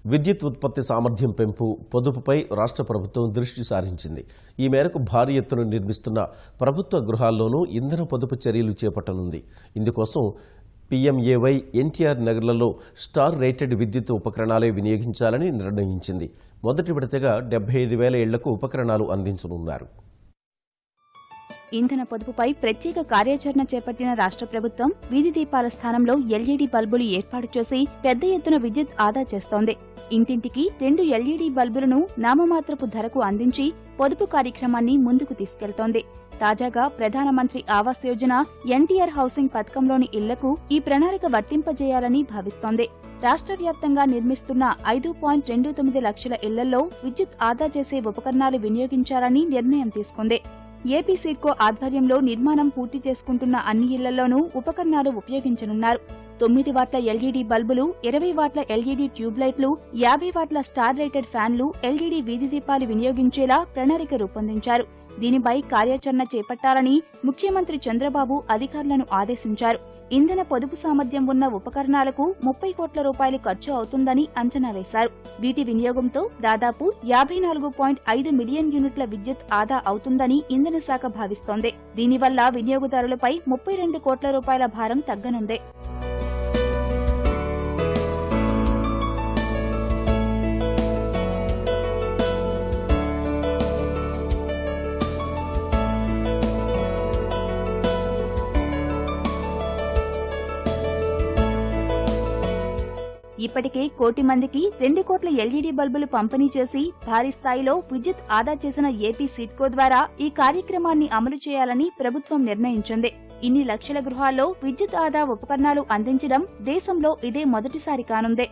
విద్యుత్ ఉత్పత్తి సామర్థ్యం పెంపు పొదుపుపై రాష్ట్ర ప్రభుత్వం దృష్టి సారించింది. ఈ మేరకు భారీ ఎత్తున నిర్మిస్తున్న ప్రభుత్వ గృహాల్లోనూ ఇంధన పొదుపు చర్యలు చేపట్టనుంది. ఇందుకోసం పీఎంఏవై ఎన్టీఆర్ నగర్లలో స్టార్ రేటెడ్ విద్యుత్ ఉపకరణాలే వినియోగించాలని నిర్ణయించింది. మొదటి విడతగా 75,000 ఇళ్లకు ఉపకరణాలు అందించనున్నారు. ఇంధన పొదుపుపై ప్రత్యేక కార్యాచరణ చేపట్టిన రాష్ట్ర ప్రభుత్వం వీధి దీపాల స్థానంలో ఎల్ఈడీ బల్బులు ఏర్పాటు చేసి పెద్ద ఎత్తున విద్యుత్ ఆదా చేస్తోంది. ఇంటింటికి 2 ఎల్ఈడీ బల్బులను నామమాత్రపు ధరకు అందించి పొదుపు కార్యక్రమాన్ని ముందుకు తీసుకెళ్తోంది. తాజాగా ప్రధానమంత్రి ఆవాస్ యోజన ఎన్టీఆర్ హౌసింగ్ పథకంలోని ఇళ్లకు ఈ ప్రణాళిక వర్తింపజేయాలని భావిస్తోంది. రాష్ట్ర వ్యాప్తంగా నిర్మిస్తున్న 5.29 లక్షల ఇళ్లలో విద్యుత్ ఆదా చేసే ఉపకరణాలు వినియోగించాలని నిర్ణయం తీసుకుంది. ఏపీ సిడ్కో ఆధ్వర్యంలో నిర్మాణం పూర్తి చేసుకుంటున్న అన్ని ఇళ్లలోనూ ఉపకరణాలు ఉపయోగించనున్నారు. 9 వాట్ల ఎల్ఈడీ బల్బులు, 20 వాట్ల ఎల్ఈడీ ట్యూబ్లైట్లు, 50 వాట్ల స్టార్ రేటెడ్ ఫ్యాన్లు, ఎల్ఈడీ వీధి దీపాలు వినియోగించేలా ప్రణాళిక రూపొందించారు. దీనిపై కార్యాచరణ చేపట్టాలని ముఖ్యమంత్రి చంద్రబాబు అధికారులను ఆదేశించారు. ఇంధన పొదుపు సామర్థ్యం ఉన్న ఉపకరణాలకు 30 కోట్ల రూపాయలు ఖర్చు అవుతుందని అంచనా వేశారు. వీటి వినియోగంతో దాదాపు 54.5 మిలియన్ యూనిట్ల విద్యుత్ ఆదా అవుతుందని ఇంధన శాఖ భావిస్తోంది. దీనివల్ల వినియోగదారులపై 32 కోట్ల రూపాయల భారం తగ్గనుంది. ఇప్పటికే 1 కోటి మందికి 2 కోట్ల ఎల్ఈడీ బల్బులు పంపిణీ చేసి భారీ స్థాయిలో విద్యుత్ ఆదా చేసిన ఏపీ సిడ్కో ద్వారా ఈ కార్యక్రమాన్ని అమలు చేయాలని ప్రభుత్వం నిర్ణయించింది. ఇన్ని లక్షల గృహాల్లో విద్యుత్ ఆదా ఉపకరణాలు అందించడం దేశంలో ఇదే మొదటిసారి కానుంది.